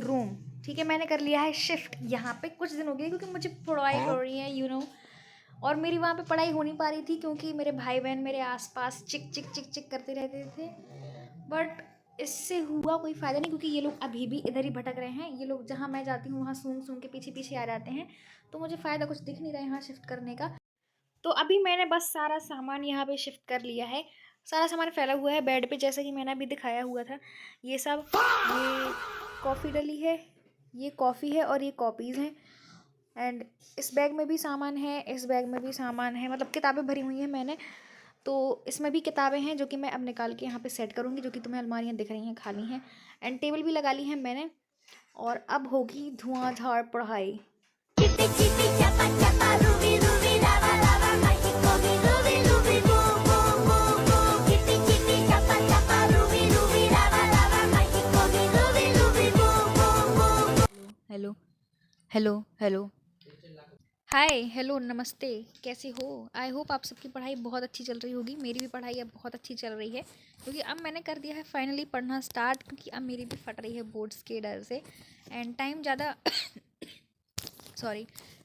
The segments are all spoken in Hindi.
रूम। ठीक है, मैंने कर लिया है शिफ्ट यहाँ पे कुछ दिन हो गए क्योंकि मुझे पढ़ाई हो रही है और मेरी वहाँ पे पढ़ाई हो नहीं पा रही थी क्योंकि मेरे भाई बहन मेरे आसपास चिक चिक चिक चिक करते रहते थे। बट इससे हुआ कोई फ़ायदा नहीं क्योंकि ये लोग अभी भी इधर ही भटक रहे हैं। ये लोग जहाँ मैं जाती हूँ वहाँ सूंघ सूंघ के पीछे पीछे आ जाते हैं, तो मुझे फ़ायदा कुछ दिख नहीं रहा है यहाँ शिफ्ट करने का। तो अभी मैंने बस सारा सामान यहाँ पे शिफ्ट कर लिया है। सारा सामान फैला हुआ है बेड पे, जैसे कि मैंने अभी दिखाया हुआ था। ये सब, ये कॉफ़ी डली है, ये कॉफ़ी है और ये कॉपीज़ हैं। एंड इस बैग में भी सामान है, इस बैग में भी सामान है, मतलब किताबें भरी हुई हैं मैंने। तो इसमें भी किताबें हैं जो कि मैं अब निकाल के यहाँ पे सेट करूँगी, जो कि तुम्हें अलमारियाँ दिख रही हैं खाली हैं। एंड टेबल भी लगा ली है मैंने, और अब होगी धुआंधार पढ़ाई। Hello hello hello, hi hello नमस्ते, कैसे हो? आई होप आप सबकी पढ़ाई बहुत अच्छी चल रही होगी। मेरी भी पढ़ाई अब बहुत अच्छी चल रही है क्योंकि अब मैंने कर दिया है फाइनली पढ़ना स्टार्ट, क्योंकि अब मेरी भी फट रही है बोर्ड्स के डर से। एंड टाइम ज़्यादा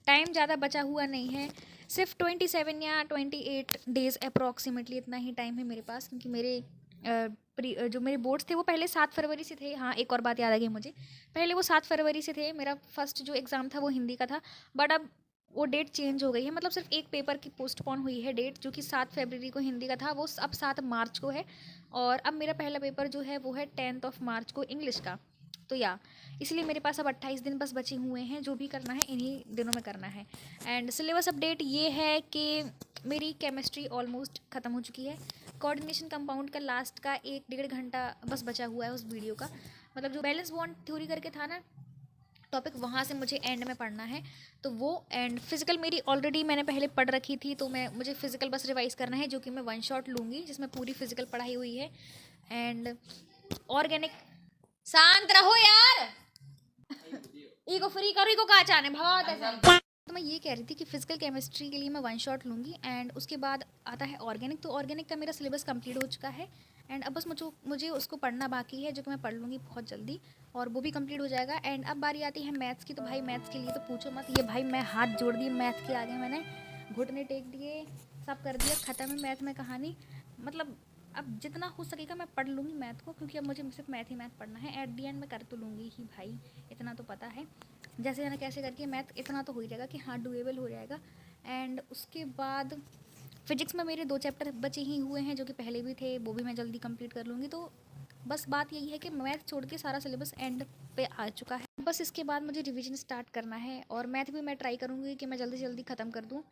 टाइम ज़्यादा बचा हुआ नहीं है, सिर्फ 27 या 28 डेज़ अप्रॉक्सीमेटली इतना ही टाइम है मेरे पास, क्योंकि मेरे जो मेरे बोर्ड्स थे वो पहले 7 फरवरी से थे। हाँ, एक और बात याद आ गई मुझे, पहले वो 7 फरवरी से थे। मेरा फर्स्ट जो एग्ज़ाम था वो हिंदी का था, बट अब वो डेट चेंज हो गई है। मतलब सिर्फ एक पेपर की पोस्टपोन हुई है डेट, जो कि 7 फरवरी को हिंदी का था, वो अब 7 मार्च को है। और अब मेरा पहला पेपर जो है वो है 10 मार्च को इंग्लिश का। तो इसलिए मेरे पास अब 28 दिन बस बचे हुए हैं, जो भी करना है इन्हीं दिनों में करना है। एंड सिलेबस अपडेट ये है कि मेरी केमिस्ट्री ऑलमोस्ट ख़त्म हो चुकी है। कोऑर्डिनेशन कंपाउंड का लास्ट का 1-1.5 घंटा बस बचा हुआ है उस वीडियो का। मतलब जो बैलेंस बॉन्ड थ्योरी करके था ना टॉपिक, वहाँ से मुझे एंड में पढ़ना है। तो वो एंड फिजिकल मेरी ऑलरेडी मैंने पहले पढ़ रखी थी, तो मुझे फिजिकल बस रिवाइज़ करना है, जो कि मैं 1 शॉट लूँगी जिसमें पूरी फिजिकल पढ़ाई हुई है। एंड ऑर्गेनिक, शांत रहो यार ईगो फ्री करो, ईगो कहाँ चाहने बहुत ऐसा। तो मैं ये कह रही थी कि फिजिकल केमिस्ट्री के लिए मैं 1 शॉट लूँगी। एंड उसके बाद आता है ऑर्गेनिक। तो ऑर्गेनिक का मेरा सिलेबस कंप्लीट हो चुका है एंड अब बस मुझे उसको पढ़ना बाकी है, जो कि मैं पढ़ लूँगी बहुत जल्दी, और वो भी कंप्लीट हो जाएगा। एंड अब बारी आती है मैथ्स की। तो भाई मैथ्स के लिए तो पूछो मत, ये भाई मैं हाथ जोड़ दिए मैथ के आगे, मैंने घुटने टेक दिए, सब कर दिया, ख़त्म है मैथ में कहानी। मतलब अब जितना हो सकेगा मैं पढ़ लूँगी मैथ को, क्योंकि अब मुझे सिर्फ मैथ ही मैथ पढ़ना है। एट दी एंड मैं कर तो लूँगी ही भाई, इतना तो पता है, जैसे जाना कैसे करके मैथ इतना तो हो ही जाएगा कि हाँ डुएबल हो जाएगा। एंड उसके बाद फिजिक्स में मेरे 2 चैप्टर बचे ही हुए हैं, जो कि पहले भी थे, वो भी मैं जल्दी कंप्लीट कर लूँगी। तो बस बात यही है कि मैथ छोड़ के सारा सिलेबस एंड पे आ चुका है। बस इसके बाद मुझे रिवीजन स्टार्ट करना है, और मैथ भी मैं ट्राई करूँगी कि मैं जल्दी से जल्दी ख़त्म कर दूँ।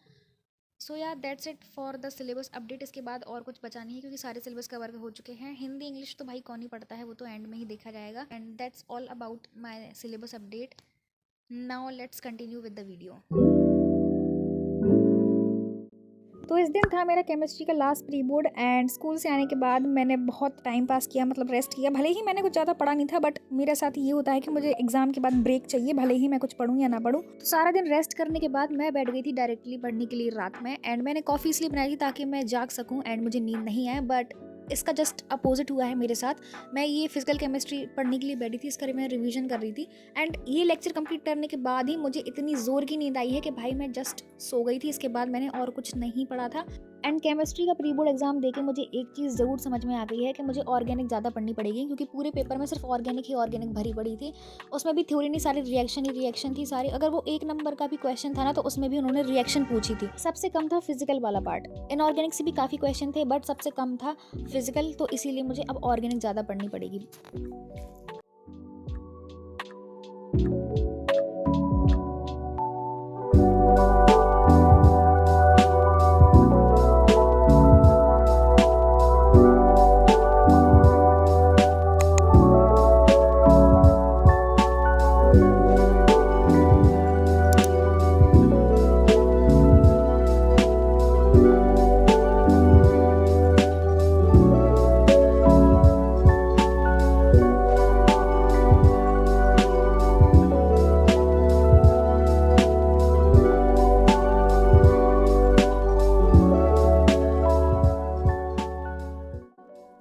So that's it for the syllabus update. इसके बाद और कुछ बचा नहीं है क्योंकि सारे सिलेबस कवर हो चुके हैं। हिंदी इंग्लिश तो भाई कौन ही पढ़ता है, वो तो एंड में ही देखा जाएगा। And that's all about my syllabus update. Now let's continue with the video. तो इस दिन था मेरा केमिस्ट्री का last pre board and school से आने के बाद मैंने बहुत टाइम पास किया, मतलब रेस्ट किया। भले ही मैंने कुछ ज़्यादा पढ़ा नहीं था, बट मेरे साथ ये होता है कि मुझे एग्जाम के बाद ब्रेक चाहिए, भले ही मैं कुछ पढ़ूँ या ना पढ़ूँ। तो सारा दिन रेस्ट करने के बाद मैं बैठ गई थी डायरेक्टली पढ़ने के लिए रात में। एंड मैंने कॉफ़ी इसलिए बनाई थी ताकि मैं जाग सकूँ एंड मुझे नींद नहीं आए, बट इसका जस्ट अपोजिट हुआ है मेरे साथ। मैं ये फिजिकल केमिस्ट्री पढ़ने के लिए बैठी थी, इसका मैं रिवीजन कर रही थी। एंड ये लेक्चर कंप्लीट करने के बाद ही मुझे इतनी ज़ोर की नींद आई है कि भाई मैं जस्ट सो गई थी। इसके बाद मैंने और कुछ नहीं पढ़ा था। एंड केमिस्ट्री का प्री बोर्ड एग्जाम देके मुझे एक चीज़ ज़रूर समझ में आ गई है कि मुझे ऑर्गेनिक ज़्यादा पढ़नी पड़ेगी, क्योंकि पूरे पेपर में सिर्फ ऑर्गेनिक भरी पड़ी थी। उसमें भी थ्योरी नहीं, सारी रिएक्शन ही रिएक्शन थी सारी। अगर वो 1 नंबर का भी क्वेश्चन था ना, तो उसमें भी उन्होंने रिएक्शन पूछी थी। सबसे कम था फिजिकल वाला पार्ट। इनऑर्गेनिक से भी काफ़ी क्वेश्चन थे, बट सबसे कम था फिजिकल, तो इसीलिए मुझे अब ऑर्गेनिक ज़्यादा पढ़नी पड़ेगी।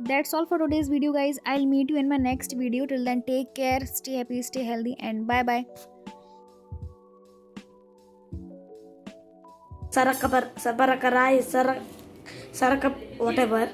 That's all for today's video, guys. I'll meet you in my next video. Till then, take care, stay happy, stay healthy, and bye bye. Saraka, whatever.